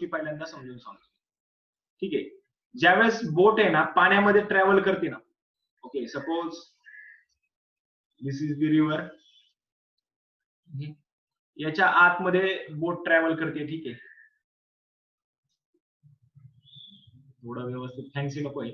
पहिल्यांदा समजून सांगतो. ठीक आहे. ज्यावेळेस बोट आहे ना पाण्यामध्ये ट्रॅव्हल करते ना, okay, suppose this is the river, याच्या आतमध्ये बोट ट्रॅव्हल करते. ठीक आहे, थोडं व्यवस्थित फॅन्सी नको आहे.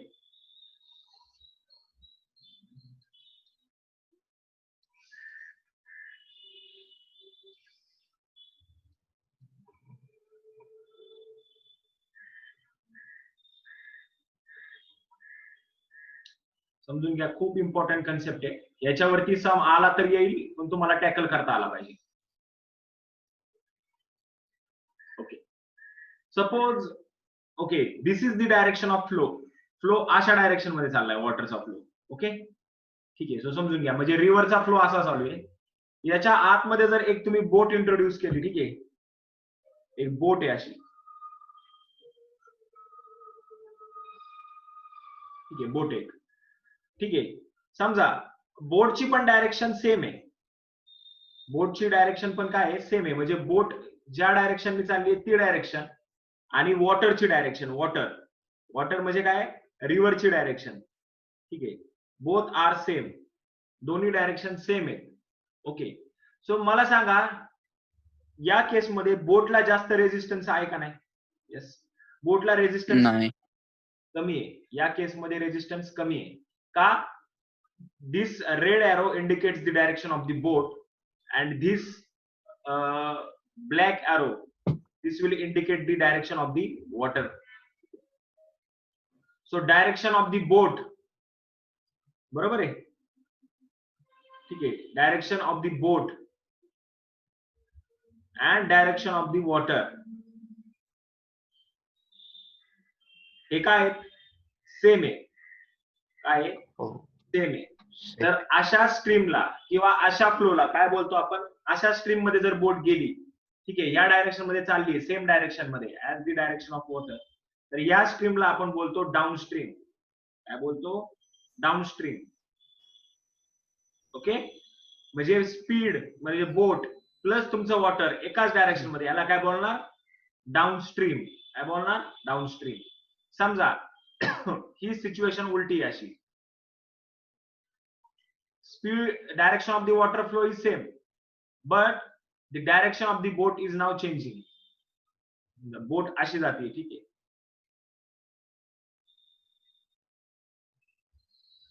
समजून घ्या, खूप इम्पॉर्टंट कन्सेप्ट आहे. याच्यावरती सम आला तर येईल, पण तुम्हाला टॅकल करता आला पाहिजे. Okay, suppose okay, this is the direction of flow. Flow अशा डायरेक्शन मध्ये चाललाय वॉटरचा फ्लो. ओके, ठीक आहे. सो समजून घ्या, म्हणजे रिव्हरचा फ्लो असा चालू आहे. याच्या आतमध्ये जर एक तुम्ही बोट इंट्रोड्यूस केली, ठीक आहे, एक बोट आहे अशी, ठीक आहे, बोट एक, ठीक आहे. समजा बोटची पण डायरेक्शन सेम आहे. बोटची डायरेक्शन पण काय आहे, सेम आहे. म्हणजे बोट ज्या डायरेक्शनने चालली ती डायरेक्शन आणि वॉटरची डायरेक्शन, वॉटर म्हणजे काय, रिव्हरची डायरेक्शन. ठीक आहे, बोथ आर सेम, दोन्ही डायरेक्शन सेम आहे. ओके, सो मला सांगा या केसमध्ये बोटला जास्त रेजिस्टन्स आहे का नाही? येस, बोटला रेजिस्टन्स कमी आहे. या केसमध्ये रेजिस्टन्स कमी आहे. का? दिस red arrow indicates the direction of the boat and this black arrow, this will indicate the direction of the water. So direction of the boat, बरोबर आहे, ठीक आहे, direction of the boat and direction of the water हे काय same आहे. काय same आहे. तर अशा स्ट्रीमला किंवा अशा फ्लोला काय बोलतो आपण, अशा स्ट्रीम मध्ये जर बोट गेली, ठीक आहे, या डायरेक्शन मध्ये चालली, सेम डायरेक्शन मध्ये as the direction of water, तर या स्ट्रीमला आपण बोलतो डाऊन स्ट्रीम. काय बोलतो? Down stream. ओके, म्हणजे स्पीड म्हणजे बोट प्लस तुमचं वॉटर एकाच डायरेक्शन मध्ये, याला काय बोलणार, डाऊन स्ट्रीम. काय बोलणार, डाऊन स्ट्रीम. समजा ही सिच्युएशन उलटी अशी, speed direction of the water flow is same but the direction of the boat is now changing. बोट अशी जाते. ठीक आहे,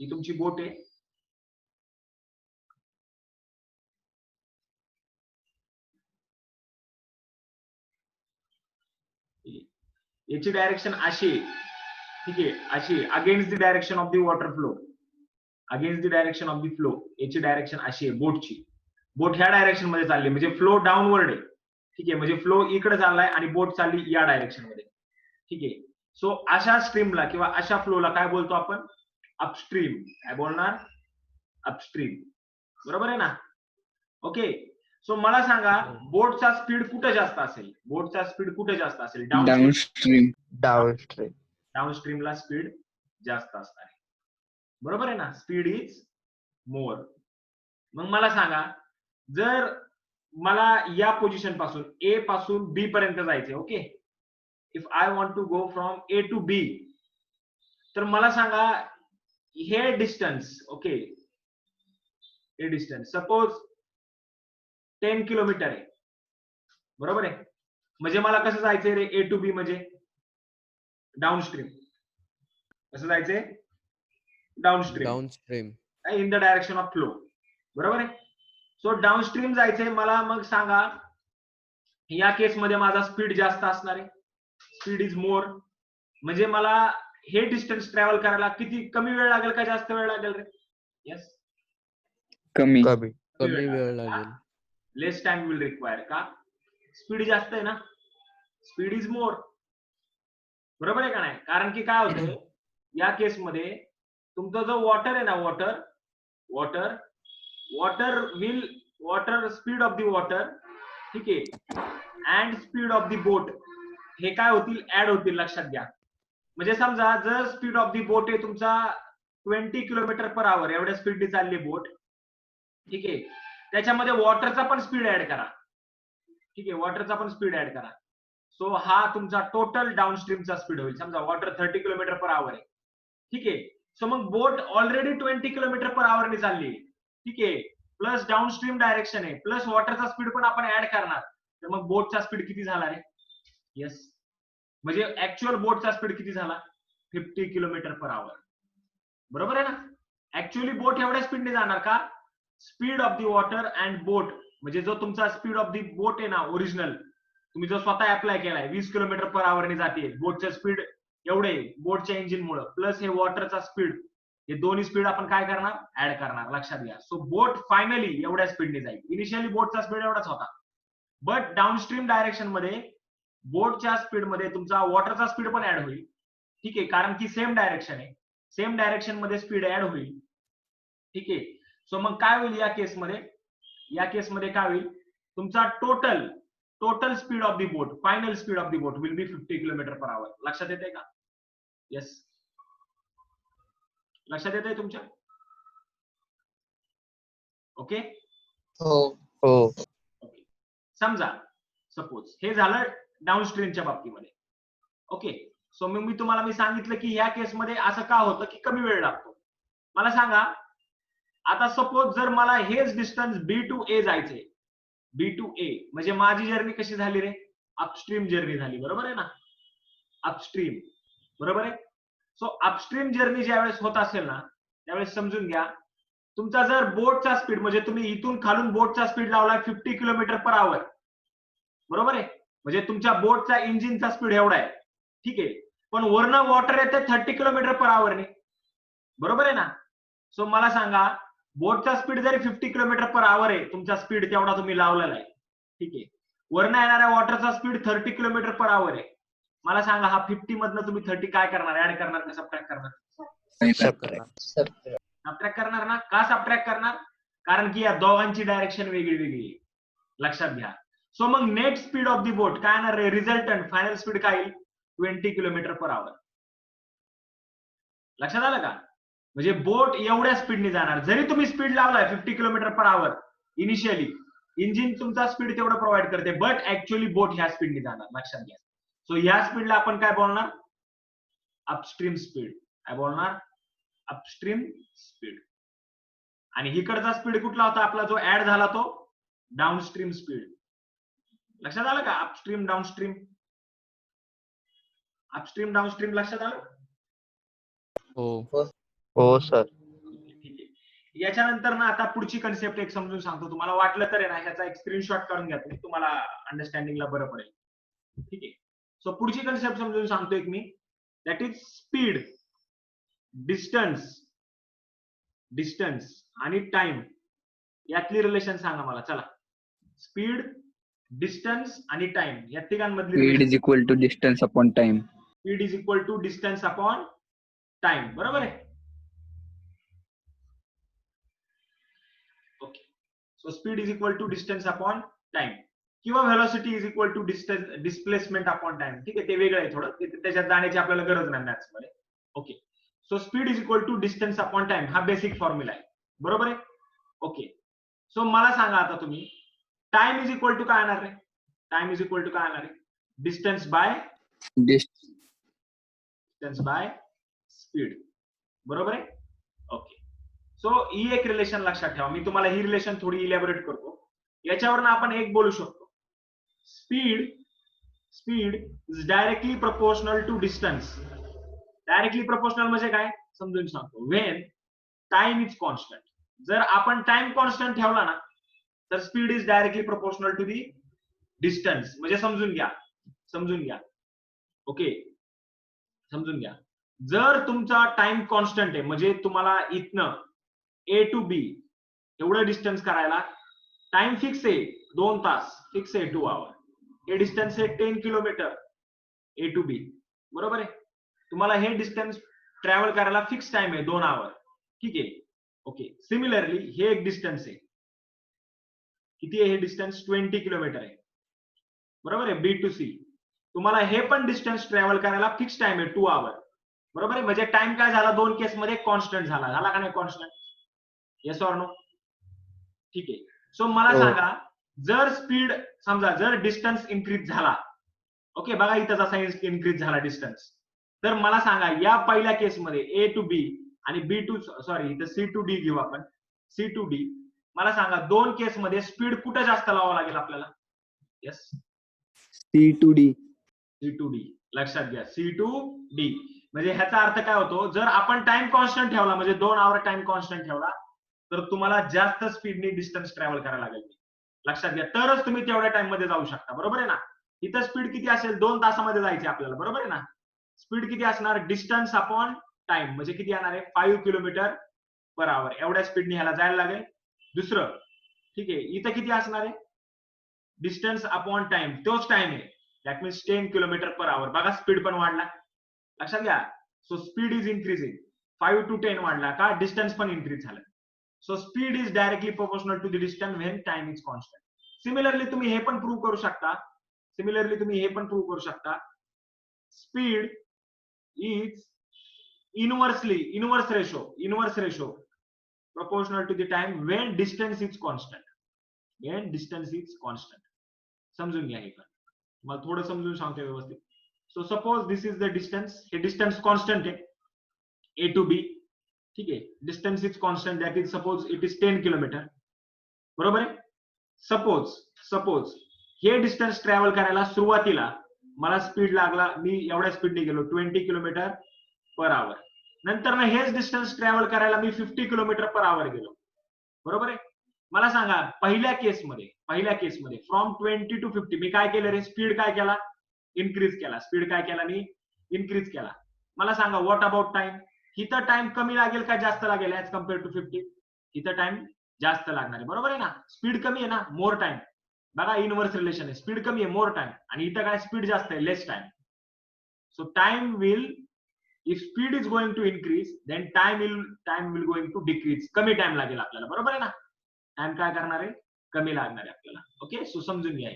ही तुमची बोट आहे. याची डायरेक्शन अशी आहे. ठीक आहे, अशी against the direction of the water flow, against the direction of the flow. याची डायरेक्शन अशी आहे बोटची. बोट ह्या डायरेक्शन मध्ये चालली म्हणजे फ्लो डाऊनवर्ड आहे. ठीक आहे, म्हणजे फ्लो इकडे चाललाय आणि बोट चालली या डायरेक्शन मध्ये. ठीक आहे, सो अशा स्ट्रीमला किंवा अशा फ्लोला काय बोलतो आपण, अपस्ट्रीम. काय बोलणार, अपस्ट्रीम. बरोबर आहे ना? ओके, सो मला सांगा बोटचा स्पीड कुठे जास्त असेल, बोटचा स्पीड कुठे जास्त असेल, डाऊनस्ट्रीम. डाऊनस्ट्रीमला स्पीड जास्त असणार आहे. बरोबर आहे ना? Speed is more. मग मला सांगा, जर मला या पोझिशन पासून ए पासून बी पर्यंत जायचे, okay, if I want to go from A to B, तर मला सांगा हे डिस्टन्स, ओके, हे डिस्टन्स सपोज 10 किलोमीटर आहे. बरोबर आहे, म्हणजे मला कसं जायचंय रे ए टू बी, म्हणजे डाऊनस्ट्रीम. कसं जायचंय, downstream in the direction of flow. बरोबर आहे, सो डाऊनस्ट्रीम जायचंय मला. मग सांगा या केसमध्ये माझा स्पीड जास्त असणार आहे, स्पीड इज मोर. म्हणजे मला हे डिस्टन्स ट्रॅव्हल करायला किती कमी वेळ लागेल का जास्त वेळ लागेल रे? येस, कमी वेळ लागेल. लेस टाइम विल रिक्वायर. का? स्पीड जास्त आहे ना, स्पीड इज मोर. बरोबर आहे का नाही? कारण की काय होतं या केसमध्ये, तुमचा जो वॉटर आहे ना, water speed of the water, ठीक आहे, अँड स्पीड ऑफ द बोट हे काय होतील, ऍड होतील. लक्षात घ्या. म्हणजे समजा जर स्पीड ऑफ द बोट आहे तुमचा 20 किलोमीटर पर आवर, एवढ्या स्पीडने चालली बोट, ठीक आहे, त्याच्यामध्ये वॉटरचा पण स्पीड ऍड करा. ठीक आहे, वॉटरचा पण स्पीड ऍड करा. सो हा तुमचा टोटल डाऊनस्ट्रीमचा स्पीड होईल. समजा वॉटर 30 किलोमीटर पर आवर आहे, ठीक आहे. सो मग बोट ऑलरेडी 20 किलोमीटर पर आवर ने चालली आहे, ठीक आहे. प्लस डाऊनस्ट्रीम डायरेक्शन आहे, प्लस वॉटरचा स्पीड पण आपण ऍड करणार, तर मग बोटचा स्पीड किती झाला रे? येस, म्हणजे ऍक्च्युअल बोटचा स्पीड किती झाला? 50 किलोमीटर पर आवर. बरोबर आहे ना? ऍक्च्युअली बोट एवढ्या स्पीडने जाणार का? Speed of the water and boat, म्हणजे जो तुमचा स्पीड ऑफ द बोट आहे ना ओरिजिनल, तुम्ही जो स्वतः अप्लाय केलाय 20 किलोमीटर पर आवरने जाते, बोटचं स्पीड एवढे बोटच्या इंजिनमुळे, प्लस हे वॉटरचा स्पीड, हे दोन्ही स्पीड आपण काय करणार? ऍड करणार. लक्षात घ्या. सो बोट फायनली एवढ्या स्पीडने जाईल. इनिशियली बोटचा स्पीड एवढाच होता, बट डाऊनस्ट्रीम डायरेक्शन मध्ये बोटच्या स्पीड मध्ये तुमचा वॉटरचा स्पीड पण ऍड होईल, ठीक आहे, कारण की सेम डायरेक्शन आहे, सेम डायरेक्शन मध्ये स्पीड ऍड होईल, ठीक आहे. सो मग काय होईल या केसमध्ये? या केसमध्ये काय होईल? तुमचा total speed of the boat, final speed of the boat will be 50 kilometre per आवर. लक्षात येते का? येस, लक्षात येते तुमच्या? ओके. हो हो. ओके. समजा सपोज हे झालं डाऊनस्ट्रीमच्या बाबतीमध्ये. ओके. सो मग मी सांगितलं की ह्या केसमध्ये असं का होतं की कमी वेळ लागतो. मला सांगा, आता सपोज जर मला हेच डिस्टन्स बी टू ए जायचंय, बी टू ए म्हणजे माझी जर्नी कशी झाली रे? अपस्ट्रीम जर्नी झाली. बरोबर आहे ना? अपस्ट्रीम, बरोबर आहे. सो अपस्ट्रीम जर्नी ज्यावेळेस होत असेल ना, त्यावेळेस समजून घ्या, तुमचा जर बोटचा स्पीड, म्हणजे तुम्ही इथून खालून बोटचा स्पीड लावलाय 50 किलोमीटर पर आवर, बरोबर आहे, म्हणजे तुमच्या बोटचा इंजिनचा स्पीड एवढा आहे, ठीक आहे. पण वरनं वॉटर येते 30 किलोमीटर पर आवरने, बरोबर आहे ना? सो मला सांगा, बोटचा स्पीड जरी 50 किलोमीटर पर आवर आहे, तुमचा स्पीड तेवढा तुम्ही लावलेला आहे, ठीक आहे. वरनं येणाऱ्या वॉटरचा स्पीड 30 किलोमीटर पर आवर आहे. मला सांगा, हा 50 मधनं तुम्ही 30 काय करणार? ऍड करणार का सबट्रॅक्ट करणार? सबट्रॅक्ट करणार ना? का सबट्रॅक्ट करणार? कारण की या दोघांची डायरेक्शन वेगळी वेगळी आहे. लक्षात घ्या. सो मग नेट स्पीड ऑफ द बोट काय येणार? रिझल्टंट फायनल स्पीड काय येईल? 20 किलोमीटर पर आवर. लक्षात आलं का? म्हणजे बोट एवढ्या स्पीडने जाणार. जरी तुम्ही स्पीड लावलाय 50 किलोमीटर पर आवर इनिशियली, इंजिन तुमचा स्पीड तेवढं प्रोव्हाइड करते, बट ऍक्च्युअली बोट ह्या स्पीडने जाणार. लक्षात घ्या. सो या स्पीडला आपण काय बोलणार? Upstream speed. काय बोलणार? Upstream speed. आणि इकडचा स्पीड कुठला होता आपला जो ऍड झाला? तो डाऊनस्ट्रीम स्पीड. लक्षात आलं का? Upstream downstream, upstream downstream. लक्षात आलं? हो हो सर. ठीक आहे. याच्यानंतर ना आता पुढची कन्सेप्ट एक समजून सांगतो तुम्हाला. वाटलं तर आहे ना ह्याचा एक स्क्रीनशॉट काढून घ्या तुम्ही, तुम्हाला अंडरस्टँडिंगला बरं पडेल, ठीक आहे. सो पुढची कन्सेप्ट समजून सांगतो एक मी, दॅट इज स्पीड, डिस्टन्स आणि टाइम यातली रिलेशन सांगा मला. चला, स्पीड, डिस्टन्स आणि टाइम या तिघांमधली Speed relation. is equal to distance upon time. Speed is equal to distance upon time. बरोबर आहे? Okay. So speed is equal to distance upon time, किंवा velocity is equal to displacement upon time. ठीक आहे, ते वेगळं आहे थोडं, त्याच्यात जाण्याची आपल्याला गरज नाही मॅथ्स मध्ये. Okay. So speed is equal to distance upon time हा बेसिक फॉर्म्युला आहे. बरोबर आहे? ओके. सो मला सांगा आता तुम्ही, टाइम इज इक्वल टू काय येणार रे? टाइम इज इक्वल टू काय येणार आहे? Distance by speed. बरोबर आहे? ओके. सो ही एक रिलेशन लक्षात ठेवा. मी तुम्हाला ही रिलेशन थोडी इलॅबोरेट करतो. याच्यावरनं आपण एक बोलू शकतो, speed is directly proportional to distance. Directly proportional म्हणजे काय समजून सांगतो. व्हेन टाइम इज कॉन्स्टंट, जर आपण टाइम कॉन्स्टंट ठेवला ना, तर speed is directly proportional to the distance. म्हणजे समजून घ्या. ओके, समजून घ्या. जर तुमचा टाइम कॉन्स्टंट आहे, म्हणजे तुम्हाला इथनं ए टू बी एवढं डिस्टन्स करायला टाइम फिक्स आहे 2 तास, फिक्स आहे 2 आवर. हे डिस्टन्स आहे 10 किलोमीटर ए टू बी. बरोबर आहे? तुम्हाला हे डिस्टन्स ट्रॅव्हल करायला फिक्स टाइम आहे 2 आवर. ठीक आहे. ओके. सिमिलरली हे एक डिस्टन्स आहे. किती आहे हे डिस्टन्स? 20 किलोमीटर आहे. बरोबर आहे? बी टू सी. तुम्हाला हे पण डिस्टन्स ट्रॅव्हल करायला फिक्स टाइम आहे 2 आवर. बरोबर आहे? म्हणजे टाइम काय झाला? 2 केस मध्ये कॉन्स्टंट झाला का नाही कॉन्स्टंट? Yes or no? ठीक आहे. सो मला सांगा, जर स्पीड समजा जर डिस्टन्स इन्क्रीज झाला, ओके, बघा इथं जसा इन्क्रीज झाला डिस्टन्स. तर मला सांगा या पहिल्या केसमध्ये ए टू बी आणि बी टू सॉरी इथं सी टू डी घेऊ आपण, सी टू डी. मला सांगा दोन केसमध्ये स्पीड कुठं जास्त लावावं लागेल आपल्याला? Yes, C2D. C to D. लक्षात घ्या, सी टू डी. म्हणजे ह्याचा अर्थ काय होतो, जर आपण टाइम कॉन्स्टंट ठेवला म्हणजे 2 आवर टाइम कॉन्स्टंट ठेवला तर तुम्हाला जास्त स्पीडने डिस्टन्स ट्रॅव्हल करायला लागेल. लक्षात घ्या, तरच तुम्ही तेवढ्या टाइम मध्ये जाऊ शकता. बरोबर आहे ना? इथं स्पीड किती असेल? 2 तासामध्ये जायचे आपल्याला. बरोबर आहे ना? स्पीड किती असणार? डिस्टन्स अपॉन टाइम म्हणजे किती येणार आहे? 5 किलोमीटर पर आवर. एवढ्या स्पीडने ह्याला जायला लागेल. दुसरं, ठीक आहे, इथं किती असणार आहे? डिस्टन्स अपॉन टाइम, तोच टाइम आहे. That means 10 kilometre per hour. बघा स्पीड पण वाढला. लक्षात घ्या. So speed is increasing. 5 to 10 वाढला का? डिस्टन्स पण इन्क्रीज झालं. So speed is directly proportional to the distance when time is constant. Similarly तुम्ही हे पण प्रूव्ह करू शकता. Speed is inverse ratio proportional to the time when distance is constant. समजून घ्या हे पण. मला थोडं समजून सांगतो व्यवस्थित. So suppose this is the distance. हे डिस्टन्स कॉन्स्टंट आहे ए टू बी. ठीक आहे, distance is constant, that is suppose it is 10 kilometre. बरोबर आहे? सपोज हे डिस्टन्स ट्रॅव्हल करायला सुरुवातीला मला स्पीड लागला, मी एवढ्या स्पीडने गेलो 20 किलोमीटर पर आवर. नंतर ना हेच डिस्टन्स ट्रॅव्हल करायला मी 50 किलोमीटर पर आवर गेलो. बरोबर आहे? मला सांगा पहिल्या केसमध्ये फ्रॉम 20 to 50 मी काय केलं रे? स्पीड काय केला? इन्क्रीज केला. मला सांगा व्हॉट अबाउट टाइम? इथं टाइम कमी लागेल का जास्त लागेल ऍज कम्पेअर टू 50? इथं टाइम जास्त लागणार आहे. बरोबर आहे ना? स्पीड कमी आहे ना, मोर टाइम. बघा इनवर्स रिलेशन आहे, स्पीड कमी आहे मोर टाइम, आणि इथं काय स्पीड जास्त आहे less time. So time will, if speed is going to increase then time will going to decrease. कमी टाइम लागेल आपल्याला. बरोबर आहे ना? टाइम काय करणार आहे? कमी लागणार आहे आपल्याला. ओके, सो समजून घ्या.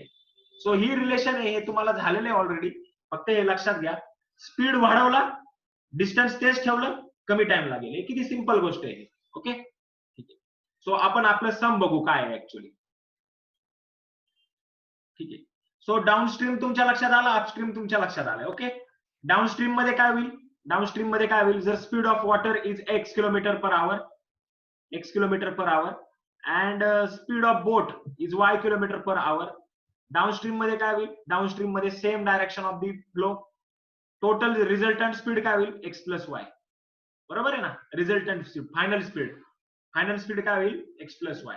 सो ही रिलेशन आहे, हे तुम्हाला झालेलं आहे ऑलरेडी. फक्त हे लक्षात घ्या, स्पीड वाढवला, डिस्टन्स तेच ठेवलं, कमी टाइम लागेल. हे किती सिंपल गोष्ट आहे. ओके, ठीक आहे. सो आपण आपलं सम बघू काय आहे ऍक्च्युअली. ठीक आहे. सो डाऊनस्ट्रीम तुमच्या लक्षात आलं, अपस्ट्रीम तुमच्या लक्षात आलं. ओके, डाऊनस्ट्रीम मध्ये काय होईल? जर speed of water is x kilometre per our and speed of boat is y kilometre per our. Downstream मध्ये काय होईल? डाऊनस्ट्रीम मध्ये same direction of the flow. Total resultant speed काय होईल? x plus y. बरोबर आहे ना? रिझल्टंट स्पीड, फायनल स्पीड काय होईल? x plus y.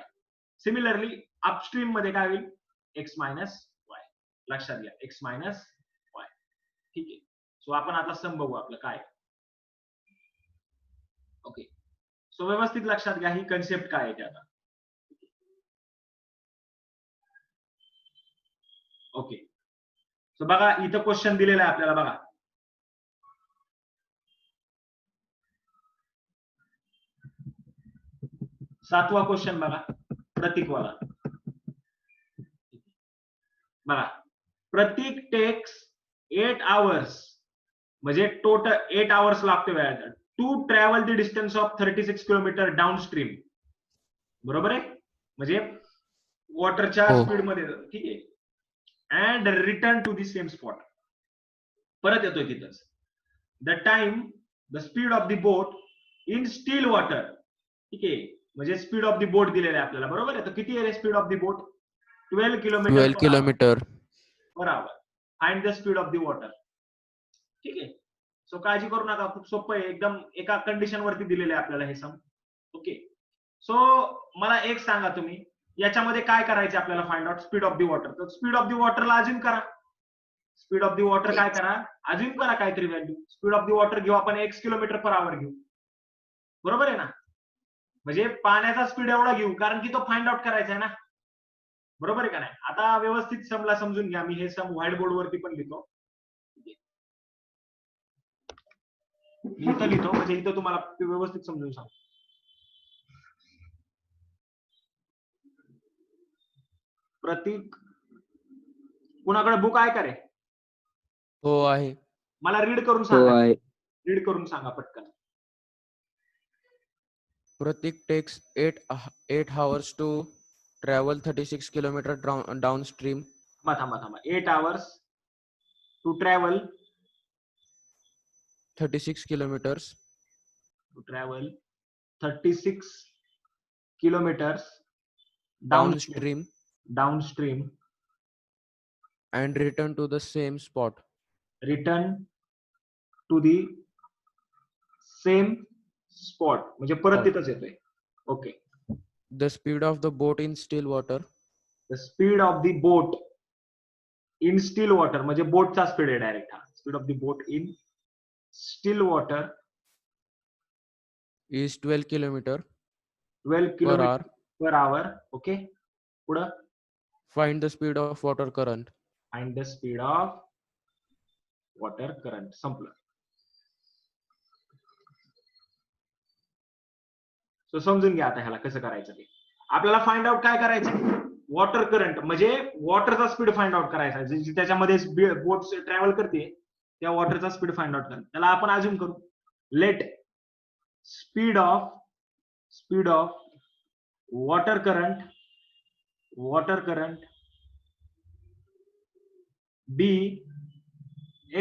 Similarly upstream मध्ये काय होईल? x minus y. लक्षात घ्या, x मायनस y. ठीक आहे. सो आपण आता सम बघू आपलं काय. ओके, सो व्यवस्थित लक्षात घ्या ही कन्सेप्ट काय आहे ते आता. ओके, सो बघा इथं क्वेश्चन दिलेला आहे आपल्याला. बघा सातवा क्वेश्चन बघा, प्रतीकवाला. बघा, प्रतीक टेक्स 8 hours म्हणजे टोटल 8 hours लागते वेळात to travel the distance of 36 kilometre downstream. बरोबर आहे? म्हणजे वॉटरच्या स्पीड मध्ये. ठीक आहे. And return to the same spot. परत येतोय तिथंच. The speed of the boat in still water. ठीक आहे, म्हणजे स्पीड ऑफ द बोट दिलेलं आहे आपल्याला. बरोबर आहे? तर किती आहे speed of the boat? 12 kilometre per our. Find the speed of the water. ठीक आहे. सो काळजी करू नका, खूप सोपं आहे एकदम. एका कंडिशन वरती दिलेलं आहे आपल्याला हे सम. ओके, सो मला एक सांगा तुम्ही, याच्यामध्ये काय करायचे आपल्याला? Find out speed of the water. तर स्पीड ऑफ द वॉटरला अज्युम करा. स्पीड ऑफ द वॉटर काय करा? अज्युम करा काहीतरी value. Speed of the water घेऊ आपण x किलोमीटर पर आवर घेऊ. बरोबर आहे ना? म्हणजे पाण्याचा स्पीड एवढा घेऊ, कारण की तो फाइंड आउट करायचा आहे ना. बरोबर आहे का नाही? आता व्यवस्थित समला समजून घ्या. मी हे सम व्हाईट बोर्ड वरती पण लिहितो. इथं लिहितो म्हणजे इथं तुम्हाला व्यवस्थित समजून सांगतो. प्रतीक, कुणाकडे बुक आहे का रे? हो आहे. मला रीड करून हो सांगा. आहे. रीड करून सांगा पटकन. Pratik takes 8 hours to travel 36 kilometer downstream. थांबा. 8 hours to travel 36 kilometers 36 kilometers downstream downstream and return to the same spot. return to the same spot म्हणजे परत Spot. तिथंच येतोय. Okay. The speed of the boat in still water the speed of the boat in still water म्हणजे बोटचा speed आहे direct हा. Speed of the boat in still water is 12 kilometer 12 per kilometre hour. Per hour. Okay. पुढं Find the speed of water current. Find the speed of water current. संपलं. So समजून घ्या आता ह्याला कसं करायचं ते. आपल्याला फाइंड आउट काय करायचं, वॉटर करंट म्हणजे वॉटरचा स्पीड फाइंड आउट करायचा. जी त्याच्यामध्ये बोट ट्रॅव्हल करते त्या वॉटरचा स्पीड फाइंड आउट करायचा. त्याला आपण अजून करू, let speed of water current be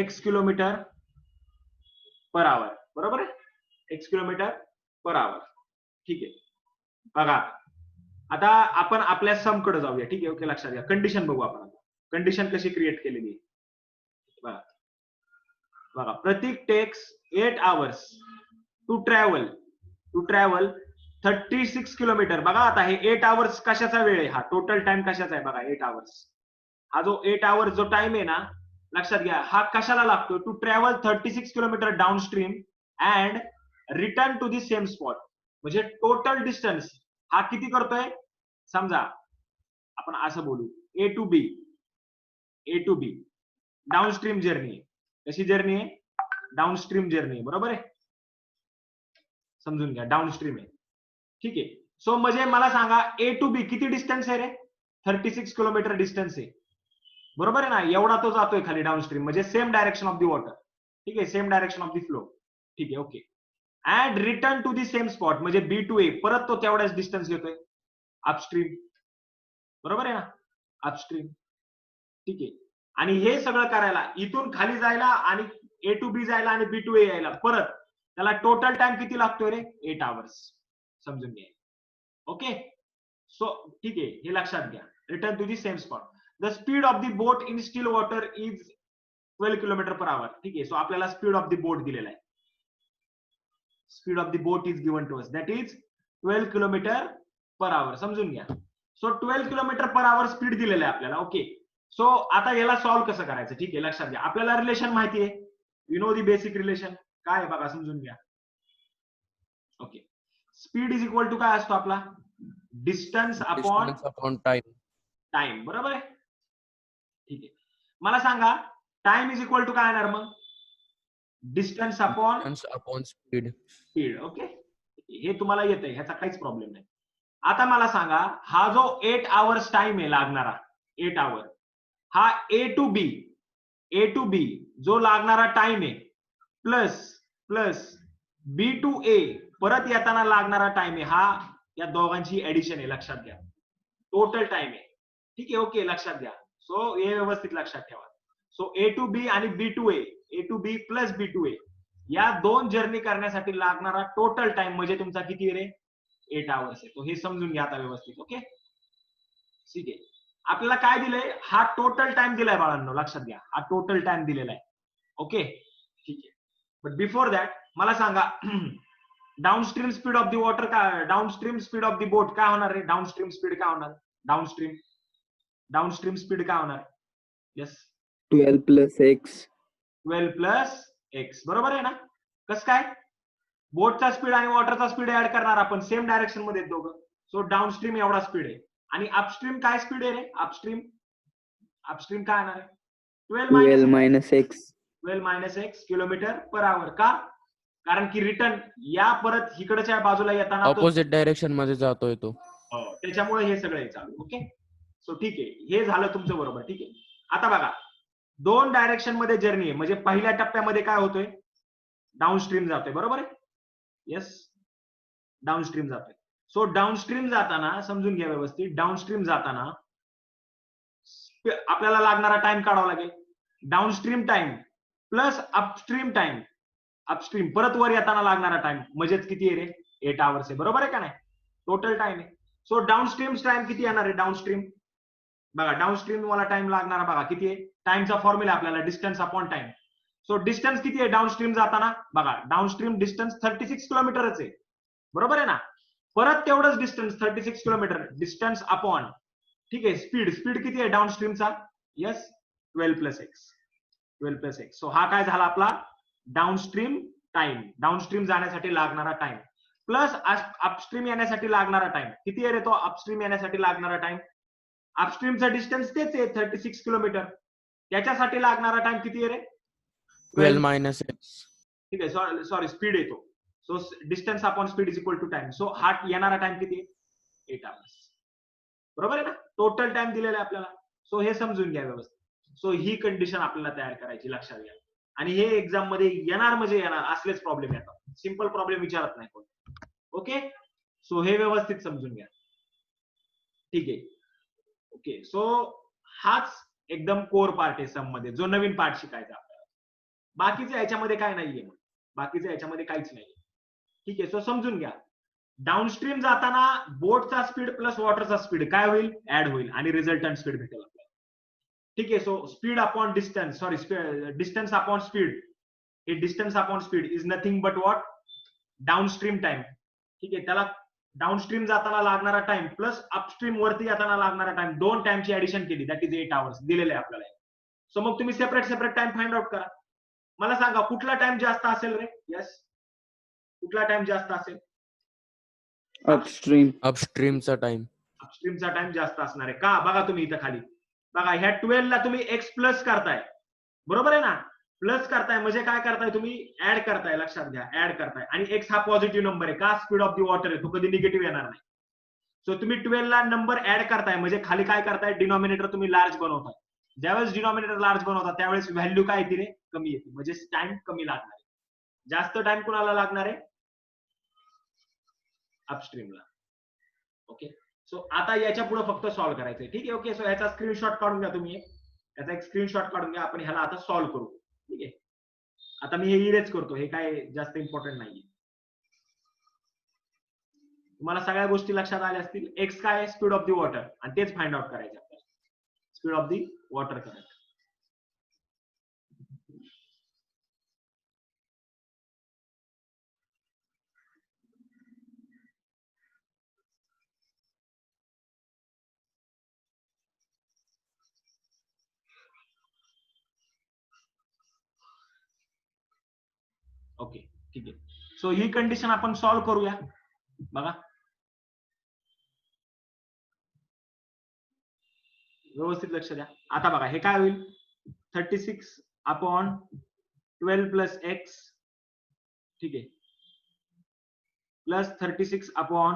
x kilometre per hour. बरोबर आहे, x किलोमीटर पर आवर. ठीक आहे. बघा आता आपण आपल्या सम कडे जाऊया. ठीक आहे. ओके, लक्षात घ्या. कंडिशन बघू आपण आता. कंडिशन कशी क्रिएट केलेली आहे बघा. बघा, Pratik takes 8 hours to travel 36 kilometre. बघा आता हे 8 hours कशाचा वेळ आहे, हा टोटल टाइम कशाचा आहे बघा. 8 hours हा जो 8 hours जो टाइम आहे ना, लक्षात घ्या, हा कशाला लागतो, to travel 36 kilometre downstream and return to the same spot. म्हणजे टोटल डिस्टन्स हा किती करतोय, समजा आपण असं बोलू, A to B downstream journey आहे. कशी जर्नी आहे, डाऊनस्ट्रीम जर्नी आहे. बरोबर आहे, समजून घ्या, डाऊनस्ट्रीम आहे. ठीक आहे. सो म्हणजे मला सांगा ए टू बी किती डिस्टन्स आहे रे, 36 किलोमीटर डिस्टन्स आहे. बरोबर आहे ना, एवढा तो जातोय खाली डाऊनस्ट्रीम म्हणजे same direction of the water. ठीक आहे, same direction of the flow. ठीक आहे. Okay. And return to the same spot म्हणजे बी टू ए, परत तो तेवढाच डिस्टन्स घेतोय अपस्ट्रीम. बरोबर आहे ना, अपस्ट्रीम. ठीक आहे. आणि हे सगळं करायला इथून खाली जायला आणि ए टू बी जायला आणि बी टू ए यायला परत त्याला टोटल टाइम किती लागतोय रे, 8 hours. समजून घ्या. ओके. सो ठीक आहे, हे लक्षात घ्या. Return to the same spot. The speed of the boat in still water is 12 kilometre per hour. ठीक आहे. सो आपल्याला स्पीड ऑफ द बोट दिलेला आहे. Speed of the boat is given to us, that is 12 kilometre per hour. समजून घ्या. So 12 kilometre per hour speed दिलेलं आहे आपल्याला. ओके. सो आता याला सॉल्व्ह कसं करायचं, ठीक आहे, लक्षात घ्या. आपल्याला रिलेशन माहिती आहे, you know the basic relation काय आहे बघा, समजून घ्या. Okay. Speed is equal to काय असतो आपला, distance upon Distance upon time. Time. बरोबर आहे. ठीक आहे. मला सांगा टाइम इज इक्वल टू काय येणार मग, distance upon Distance upon speed. Speed. Okay, हे तुम्हाला येतंय, ह्याचा काहीच प्रॉब्लेम नाही. आता मला सांगा हा जो 8 hours टाइम आहे लागणारा, 8 hour, हा ए टू बी जो लागणारा टाइम आहे प्लस बी टू ए परत येताना लागणारा टाइम आहे, हा या दोघांची ऍडिशन आहे. लक्षात घ्या, टोटल टाइम आहे. ठीक आहे. ओके, लक्षात घ्या. सो हे व्यवस्थित लक्षात ठेवा. सो ए टू बी आणि B to A plus B to A या दोन जर्नी करण्यासाठी लागणारा टोटल टाइम म्हणजे तुमचा किती रे, 8 hours आहे. तो हे समजून घ्या आता व्यवस्थित. ओके. ठीक आहे. आपल्याला काय दिलंय, हा टोटल टाइम दिलाय बाळांनो, लक्षात घ्या, हा टोटल टाइम दिलेला आहे. ओके. ठीक आहे. बट बिफोर दॅट मला सांगा downstream speed of the water काय, डाऊनस्ट्रीम स्पीड ऑफ द बोट काय होणार रे, डाऊनस्ट्रीम स्पीड काय होणार, डाऊनस्ट्रीम स्पीड काय होणार. Yes, 12 plus x. 12 plus x. बरोबर आहे ना. कसं काय, बोटचा स्पीड आणि वॉटरचा स्पीड ऍड करणार आपण, सेम डायरेक्शन मध्ये दोघं. सो डाऊनस्ट्रीम एवढा स्पीड आहे आणि अपस्ट्रीम काय स्पीड आहे रे, अपस्ट्रीम काय येणार आहे, 12 minus x. 12 minus x kilometre per आवर. का, कारण की रिटर्न या परत इकडच्या बाजूला येताना तो Opposite direction मध्ये जातोय तो. त्याच्यामुळे हे सगळं चालू. ओके. सो ठीक आहे, हे झालं तुमचं बरोबर. ठीक आहे. आता बघा, दोन डायरेक्शन मध्ये जर्नी आहे म्हणजे पहिल्या टप्प्यामध्ये काय होतोय, डाऊनस्ट्रीम जातोय. बरोबर आहे. येस, डाऊनस्ट्रीम जातोय. सो डाऊनस्ट्रीम जाताना समजून घ्या व्यवस्थित, डाऊनस्ट्रीम जाताना आपल्याला लागणारा टाइम काढावा लागेल. Downstream time plus upstream time, upstream परत वर येताना लागणारा टाइम म्हणजेच किती आहे रे 8 आवर्स आहे, बरोबर आहे का नाही, टोटल टाइम आहे. सो डाऊनस्ट्रीम टाइम किती येणार आहे, डाऊनस्ट्रीम बघा डाऊनस्ट्रीम मला टाइम लागणार बघा किती आहे, टाइमचा फॉर्म्युला आपल्याला distance upon time. So distance किती आहे डाऊनस्ट्रीम जाताना, बघा डाऊनस्ट्रीम डिस्टन्स 36 किलोमीटरच आहे, बरोबर आहे ना. परत तेवढंच डिस्टन्स 36 किलोमीटर डिस्टन्स अपॉन, ठीक आहे, स्पीड, स्पीड किती आहे डाऊनस्ट्रीमचा, yes 12 plus X, 12 plus X. So हा काय झाला आपला डाऊनस्ट्रीम टाइम, डाऊनस्ट्रीम जाण्यासाठी लागणारा टाइम प्लस अपस्ट्रीम येण्यासाठी लागणारा टाइम. किती आहे रे तो अपस्ट्रीम येण्यासाठी लागणारा टाइम, अपस्ट्रीमचा डिस्टन्स तेच आहे 36 किलोमीटर, त्याच्यासाठी लागणारा टाइम किती आहे रे 12 minus x. ठीक आहे, सॉरी स्पीड येतो. So distance upon speed is equal to time. So हा येणारा टाइम किती आहे 8 आवर्स, बरोबर आहे ना, टोटल टाइम दिलेला आहे आपल्याला. सो हे समजून घ्या व्यवस्थित. सो ही कंडिशन आपल्याला तयार करायची, लक्षात घ्या. आणि हे एक्झाम मध्ये येणार म्हणजे येणार, असलेच प्रॉब्लेम येतात, सिंपल प्रॉब्लेम विचारत नाही कोण. ओके, सो हे व्यवस्थित समजून घ्या, ठीक आहे. ओके, सो हाच एकदम कोर पार्ट आहे सम मध्ये, जो नवीन पार्ट शिकायचा आपल्याला. बाकीचे याच्यामध्ये काय नाहीये, बाकीचे याच्यामध्ये काहीच नाहीये, ठीक आहे. सो समजून घ्या, डाऊनस्ट्रीम जाताना बोटचा स्पीड प्लस वॉटरचा स्पीड काय होईल, ऍड होईल आणि रिझल्टंट स्पीड भेटेल आपल्याला, ठीक आहे. So speed upon distance, sorry distance upon speed, हे distance upon speed is nothing but what, downstream time, ठीक आहे. त्याला डाऊनस्ट्रीम जाताना लागणारा टाइम प्लस अपस्ट्रीम वरती येताना लागणारा टाइम, दोन टाइमची ऍडिशन केली, दॅट इज 8 आवर्स दिलेले आहे आपल्याला. सो मग तुम्ही separate separate time find out करा. मला सांगा कुठला टाइम जास्त असेल रे, यस कुठला टाइम जास्त असेल, अपस्ट्रीम. Upstream चा time. अपस्ट्रीमचा टाइम जास्त असणार आहे का, बघा तुम्ही इथं खाली बघा, ह्या 12 ला तुम्ही एक्स प्लस करताय, बरोबर आहे ना, प्लस करताय म्हणजे काय करताय तुम्ही ऍड करताय, लक्षात घ्या ऍड करताय. आणि एक्स हा पॉझिटिव्ह नंबर आहे का, स्पीड ऑफ दी वॉटर आहे, तो कधी निगेटिव्ह येणार नाही. सो तुम्ही 12 ला नंबर ऍड करताय म्हणजे खाली काय करताय, डिनॉमिनेटर तुम्ही लार्ज बनवताय. ज्यावेळेस डिनॉमिनेटर लार्ज बनवता त्यावेळेस व्हॅल्यू काय येते रे, कमी येते, म्हणजे टाइम कमी लागणार आहे. जास्त टाइम कुणाला लागणार आहे, अपस्ट्रीमला. ओके, सो आता याच्या पुढे फक्त सॉल्व्ह करायचंय, ठीक आहे. ओके, सो याचा स्क्रीनशॉट काढून घ्या तुम्ही, याचा एक स्क्रीनशॉट काढून घ्या, आपण ह्याला आता सॉल्व्ह करू, ठीक आहे. आता मी हे इरेज करतो, हे काय जास्त इम्पॉर्टंट नाहीये, तुम्हाला सगळ्या गोष्टी लक्षात आल्या असतील. एक्स काय आहे, स्पीड ऑफ दी वॉटर, आणि तेच फाइंड आउट करायचं आपल्याला, speed of the water current. Okay, ठीक आहे. सो ही कंडिशन आपण सॉल्व्ह करूया, बघा व्यवस्थित लक्ष द्या. आता बघा हे काय होईल, 36 अपॉन 12 प्लस एक्स, ठीक आहे, plus 36 upon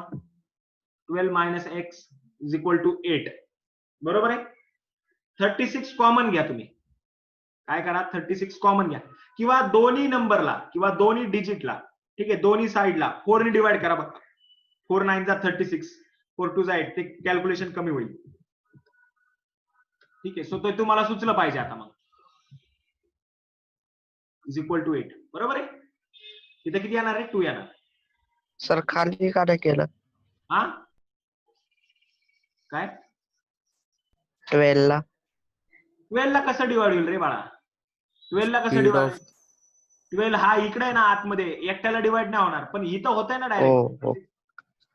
12 minus X is equal to 8, बरोबर आहे. 36 कॉमन घ्या तुम्ही, काय करा 36 कॉमन घ्या, किंवा दोन्ही नंबरला किंवा दोन्ही डिजिटला, ठीक आहे, दोन्ही साईडला 4 ने डिवाइड करा. बघा 4 9 जा 36, 4 2 जा 8, ते कॅल्क्युलेशन कमी होईल, ठीक आहे. सो तो तुम्हाला सुचलं पाहिजे आता, मग इज इक्वल टू 8, बरोबर आहे. इथे किती येणार आहे, 2 येणार. सर खाली काय केलं, हा काय 12 ला 12 ला कसं डिवाइड होईल रे बाळा, 12 ला कसं Speed डिवाइड, of 12 हा इकडे आहे ना आतमध्ये, एकट्याला डिवाइड नाही होणार, पण इथं होतंय ना हो डायरेक्ट हो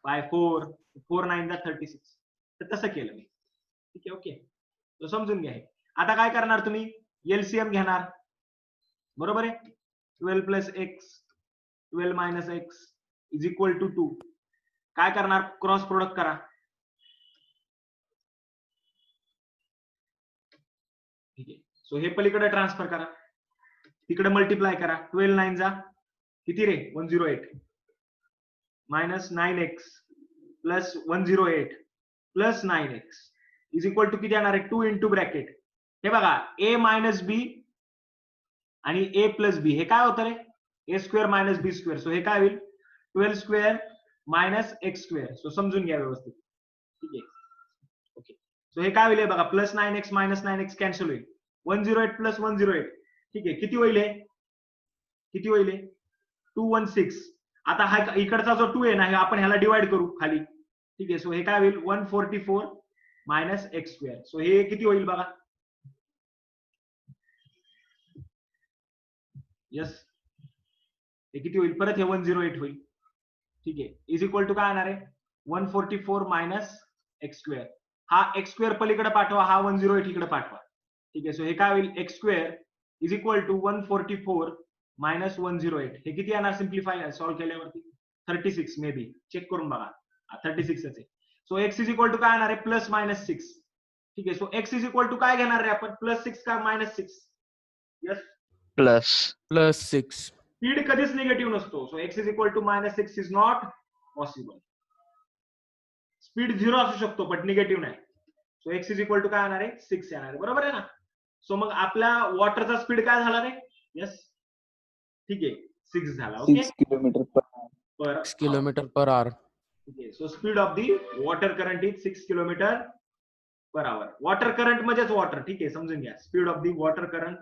बाय 4, 4 9 जा 36, तर तसं केलं मी, ठीक आहे. ओके, तो समजून घ्या. आता काय करणार तुम्ही, एलसीएम घेणार, बरोबर आहे. 12 plus X 12 minus X is equal to 2, काय करणार, क्रॉस प्रोडक्ट करा, ठीक आहे. सो हे पलीकडे ट्रान्सफर करा, तिकडे मल्टिप्लाय करा, 12 9 जा किती रे 108, minus 9x plus 108 plus 9x is equal to किती येणार आहे, 2 इंटू ब्रॅकेट, हे बघा a मायनस बी आणि a प्लस बी, हे काय होतं रे, a square minus B square. So हे काय होईल, 12 square minus X square. So समजून घ्या व्यवस्थित, ठीक आहे. ओके, सो हे काय होईल बघा, plus 9x minus 9x cancel होईल, 108 प्लस 108, ठीक आहे, किती होईल हे? किती होईल हे? 216. आता हा इकडचा जो 2 आहे ना, हे आपण ह्याला डिवाइड करू खाली, ठीक आहे. सो हे काय होईल? 144 मायनस एक्स स्क्वेअर. सो हे किती होईल बघा? यस, हे किती होईल? परत हे 108 होईल, ठीक आहे. इज इक्वल टू काय येणार आहे? 144 मायनस एक्स स्क्वेअर. हा एक्स स्क्वेअर पलीकडे पाठवा, हा 108 इकडे पाठवा, ठीक आहे. सो हे काय होईल? X square is equal to 144 minus 108. हे किती येणार सिम्प्लिफाय सॉल्व्ह केल्यावरती? 36 मे बी, चेक करून बघा. 36 आहे. So X is equal to काय येणार आहे? प्लस मायनस 6, ठीक आहे. So X is equal to काय घेणार आहे आपण? प्लस 6 का मायनस 6? यस, +6. स्पीड कधीच निगेटिव्ह नसतो. So X is equal to minus 6 is not possible. Speed 0 असू शकतो पण निगेटिव्ह नाही. So X is equal to काय येणार आहे? 6 येणार आहे, बरोबर आहे ना? सो मग आपल्या वॉटरचा स्पीड काय झाला रे? यस, ठीक आहे, 6 झाला. Okay, 6 kilometer per hour. पर 6 km/h. ठीक आहे. So speed of the water current is 6 kilometre per our. Water current म्हणजेच वॉटर, ठीक आहे, समजून घ्या. Speed of the water current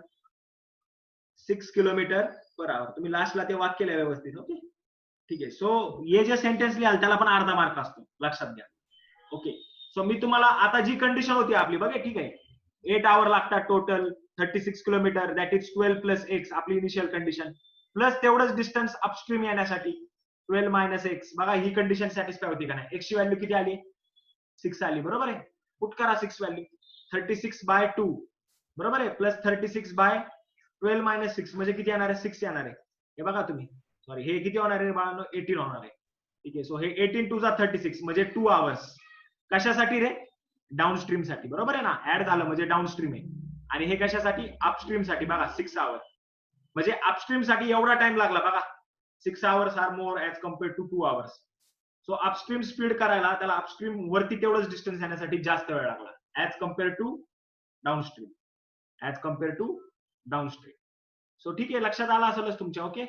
6 kilometre per आवर. तुम्ही लास्टला ते वाक्य लिहा व्यवस्थित. ओके, ठीक आहे. सो हे जे सेंटेन्स लिहाल त्याला पण अर्धा मार्क असतो, लक्षात घ्या. ओके, सो मी तुम्हाला आता जी कंडिशन होती आपली बघा, ठीक आहे, 8 आवर लागतात total, 36 kilometre, that is 12 plus x, आपली इनिशियल कंडिशन, प्लस तेवढंच डिस्टन्स अपस्ट्रीम येण्यासाठी 12 मायनस एक्स. बघा ही कंडिशन सॅटिस्फाय होती का नाही? एक्स ची व्हॅल्यू किती आली? 6 आली, बरोबर आहे. पुट करा 6 व्हॅल्यू, 36/2 बरोबर आहे, प्लस 36/12 मायनस 6 म्हणजे किती येणार आहे? 6 येणार आहे. हे बघा तुम्ही, सॉरी, हे किती होणार आहे बाळांनो? 18 होणार आहे, ठीक आहे. सो हे 18 टू 36 म्हणजे 2 आवर्स. कशासाठी रे? डाऊनस्ट्रीम साठी, बरोबर आहे ना? ऍड झालं म्हणजे डाऊनस्ट्रीम आहे. आणि हे कशासाठी? अपस्ट्रीम साठी. बघा 6 आवर म्हणजे अपस्ट्रीम साठी एवढा टाइम लागला बघा. 6 hours are more as compared to 2 hours. So upstream speed करायला त्याला अपस्ट्रीम वरती तेवढंच डिस्टन्स येण्यासाठी जास्त वेळ लागला as compared to downstream. So ठीक आहे, लक्षात आलं असेलच तुमच्या. ओके.